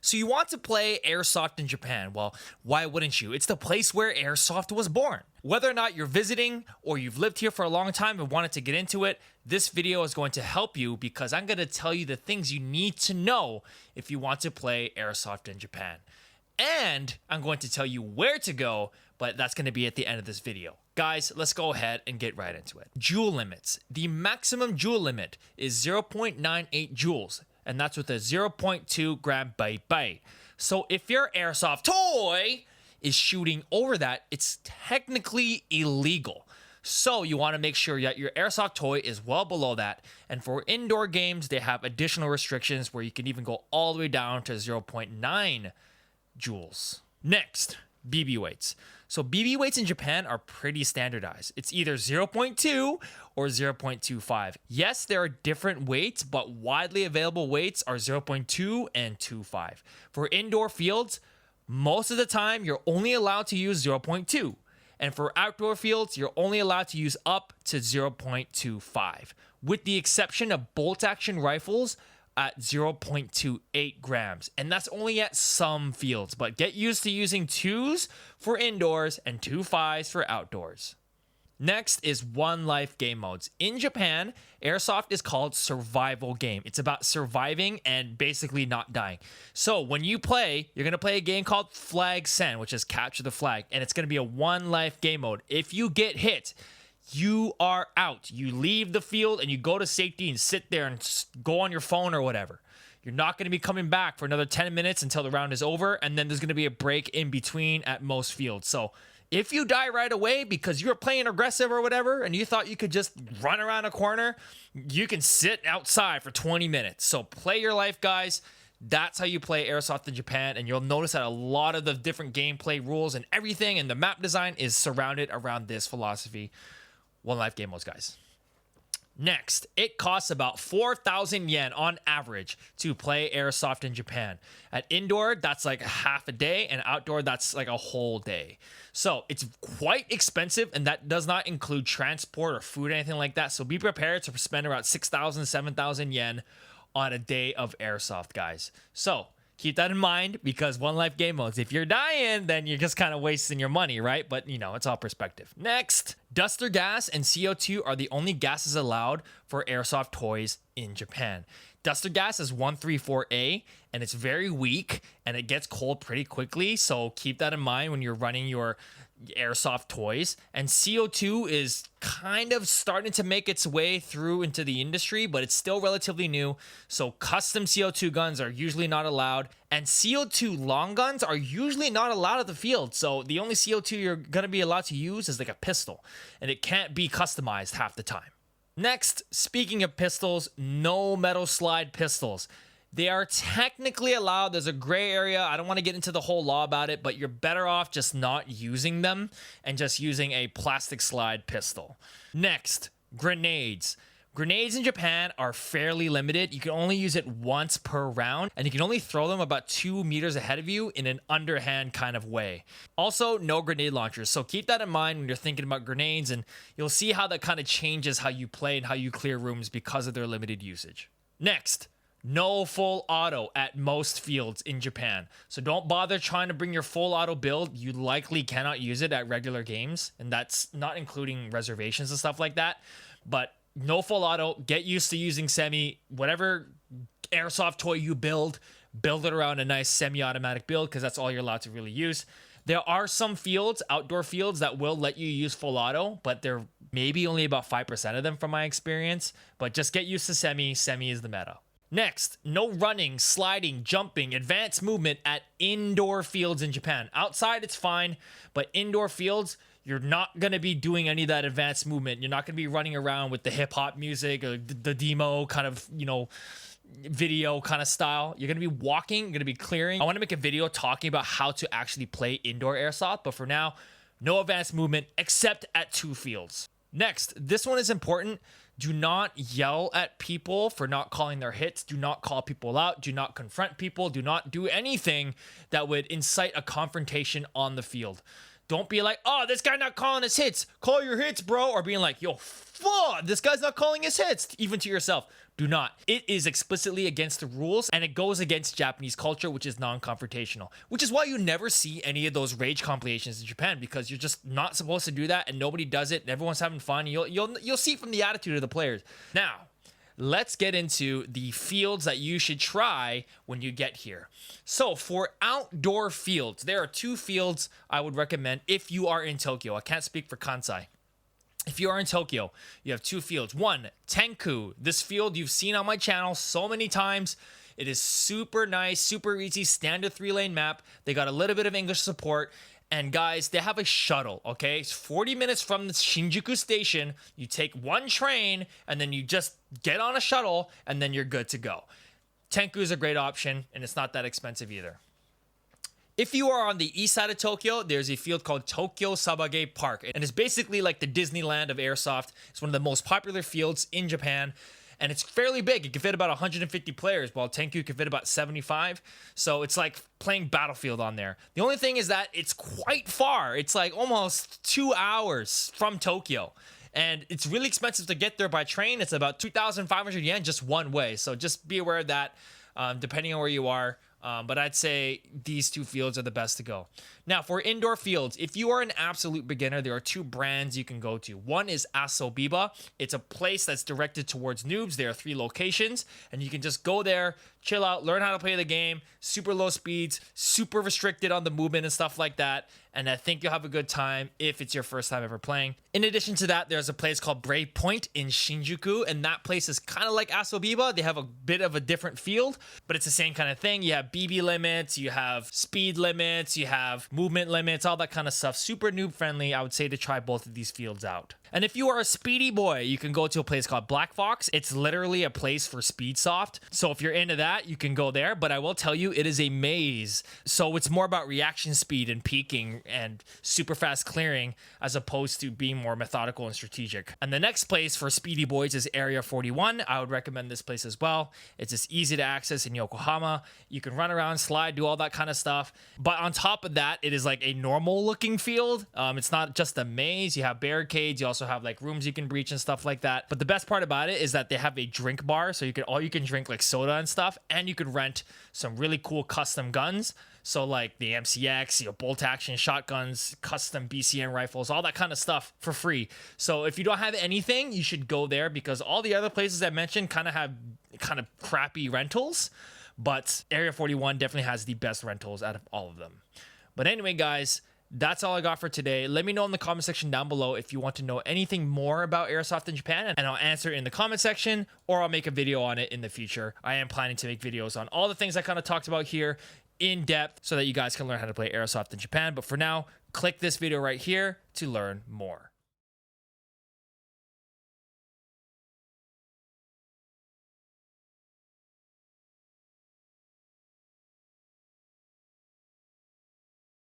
So you want to play Airsoft in Japan? Well, why wouldn't you? It's the place where Airsoft was born. Whether or not you're visiting or you've lived here for a long time and wanted to get into it, this video is going to help you because I'm going to tell you the things you need to know if you want to play Airsoft in Japan. And I'm going to tell you where to go, but that's going to be at the end of this video. Guys, let's go ahead and get right into it. Joule limits. The maximum joule limit is 0.98 joules, and that's with a 0.2 gram byte byte. So if your airsoft toy is shooting over that, it's technically illegal. So you want to make sure that your airsoft toy is well below that. And for indoor games, they have additional restrictions where you can even go all the way down to 0.9 joules. Next, BB weights. So BB weights in Japan are pretty standardized. It's either 0.2 or 0.25. Yes, there are different weights, but widely available weights are 0.2 and 2.5. For indoor fields, most of the time you're only allowed to use 0.2. And for outdoor fields, you're only allowed to use up to 0.25, with the exception of bolt action rifles at 0.28 grams. And that's only at some fields, but get used to using 2s for indoors and 2.5s for outdoors. Next is one life game modes. In Japan, Airsoft is called survival game. It's about surviving and basically not dying. So when you play, you're going to play a game called Flag Sen, which is capture the flag. And it's going to be a one life game mode. If you get hit, you are out. You leave the field and you go to safety and sit there and go on your phone or whatever. You're not going to be coming back for another 10 minutes until the round is over. And then there's going to be a break in between at most fields. So if you die right away because you were playing aggressive or whatever, and you thought you could just run around a corner, you can sit outside for 20 minutes. So play your life, guys. That's how you play Airsoft in Japan, and you'll notice that a lot of the different gameplay rules and everything and the map design is surrounded around this philosophy. One life game modes, guys. Next, it costs about 4,000 yen on average to play Airsoft in Japan. At indoor, that's like half a day, and outdoor, that's like a whole day. So it's quite expensive, and that does not include transport or food or anything like that. So be prepared to spend around 6,000, 7,000 yen on a day of Airsoft, guys. So keep that in mind, because one life game modes, if you're dying, then you're just kind of wasting your money, right? But you know, it's all perspective. Next, duster gas and CO2 are the only gases allowed for Airsoft toys in Japan. Duster gas is 134A, and it's very weak, and it gets cold pretty quickly. So keep that in mind when you're running your Airsoft toys. And CO2 is kind of starting to make its way through into the industry, but it's still relatively new. So custom CO2 guns are usually not allowed, and CO2 long guns are usually not allowed at the field. So the only CO2 you're going to be allowed to use is like a pistol, and it can't be customized half the time. Next, speaking of pistols, no metal slide pistols. They are technically allowed. There's a gray area. I don't want to get into the whole law about it, but you're better off just not using them and just using a plastic slide pistol. Next, grenades. Grenades in Japan are fairly limited. You can only use it once per round, and you can only throw them about 2 meters ahead of you in an underhand kind of way. Also, no grenade launchers. So keep that in mind when you're thinking about grenades, and you'll see how that kind of changes how you play and how you clear rooms because of their limited usage. Next, no full auto at most fields in Japan. So don't bother trying to bring your full auto build. You likely cannot use it at regular games, and that's not including reservations and stuff like that. But no full auto. Get used to using semi. Whatever airsoft toy you build it around a nice semi-automatic build, because that's all you're allowed to really use. There are some fields, outdoor fields, that will let you use full auto, but they're maybe only about 5% of them from my experience. But just get used to semi. Semi is the meta. Next, no running, sliding, jumping, advanced movement at indoor fields in Japan. Outside, it's fine, but indoor fields, you're not going to be doing any of that advanced movement. You're not going to be running around with the hip hop music or the demo kind of, video kind of style. You're going to be walking, you're going to be clearing. I want to make a video talking about how to actually play indoor airsoft, but for now, no advanced movement except at 2 fields. Next, this one is important. Do not yell at people for not calling their hits. Do not call people out. Do not confront people. Do not do anything that would incite a confrontation on the field. Don't be like, oh, this guy not calling his hits. Call your hits, bro. Or being like, yo, fuck, this guy's not calling his hits. Even to yourself. Do not. It is explicitly against the rules, and it goes against Japanese culture, which is non-confrontational. Which is why you never see any of those rage compilations in Japan, because you're just not supposed to do that, and nobody does it, and everyone's having fun. You'll see from the attitude of the players. Now, let's get into the fields that you should try when you get here. So for outdoor fields, there are 2 fields I would recommend if you are in Tokyo. I can't speak for Kansai. If you are in Tokyo, you have 2 fields. 1, Tenku. This field you've seen on my channel so many times. It is super nice, super easy, standard 3-lane map. They got a little bit of English support. And guys, they have a shuttle, okay? It's 40 minutes from the Shinjuku station. You take 1 train, and then you just get on a shuttle, and then you're good to go. Tenku is a great option, and it's not that expensive either. If you are on the east side of Tokyo, there's a field called Tokyo Sabage Park. And it's basically like the Disneyland of Airsoft. It's one of the most popular fields in Japan. And it's fairly big. It can fit about 150 players, while Tenku can fit about 75. So it's like playing Battlefield on there. The only thing is that it's quite far. It's like almost 2 hours from Tokyo. And it's really expensive to get there by train. It's about 2,500 yen just one way. So just be aware of that, depending on where you are. But I'd say these 2 fields are the best to go. Now, for indoor fields, if you are an absolute beginner, there are 2 brands you can go to. One is Asobiba. It's a place that's directed towards noobs. There are 3 locations, and you can just go there, chill out, learn how to play the game, super low speeds, super restricted on the movement and stuff like that. And I think you'll have a good time if it's your first time ever playing. In addition to that, there's a place called Brave Point in Shinjuku, and that place is kind of like Asobiba. They have a bit of a different field, but it's the same kind of thing. You have BB limits, you have speed limits, you have movement limits, all that kind of stuff. Super noob friendly. I would say to try both of these fields out. And if you are a speedy boy, you can go to a place called Black Fox. It's literally a place for Speedsoft. So if you're into that, you can go there. But I will tell you, it is a maze. So it's more about reaction speed and peaking and super fast clearing, as opposed to being more methodical and strategic. And the next place for speedy boys is Area 41. I would recommend this place as well. It's just easy to access in Yokohama. You can run around, slide, do all that kind of stuff. But on top of that, it is like a normal looking field. It's not just a maze. You have barricades. You also have like rooms you can breach and stuff like that. But the best part about it is that they have a drink bar, so you can drink like soda and stuff, and you could rent some really cool custom guns. So like the MCX, bolt action shotguns, custom BCN rifles, all that kind of stuff for free. So if you don't have anything, you should go there, because all the other places I mentioned kind of have crappy rentals, but Area 41 definitely has the best rentals out of all of them. But anyway, guys, that's all I got for today. Let me know in the comment section down below if you want to know anything more about Airsoft in Japan, and I'll answer it in the comment section, or I'll make a video on it in the future. I am planning to make videos on all the things I kind of talked about here in depth, so that you guys can learn how to play Airsoft in Japan. But for now, click this video right here to learn more.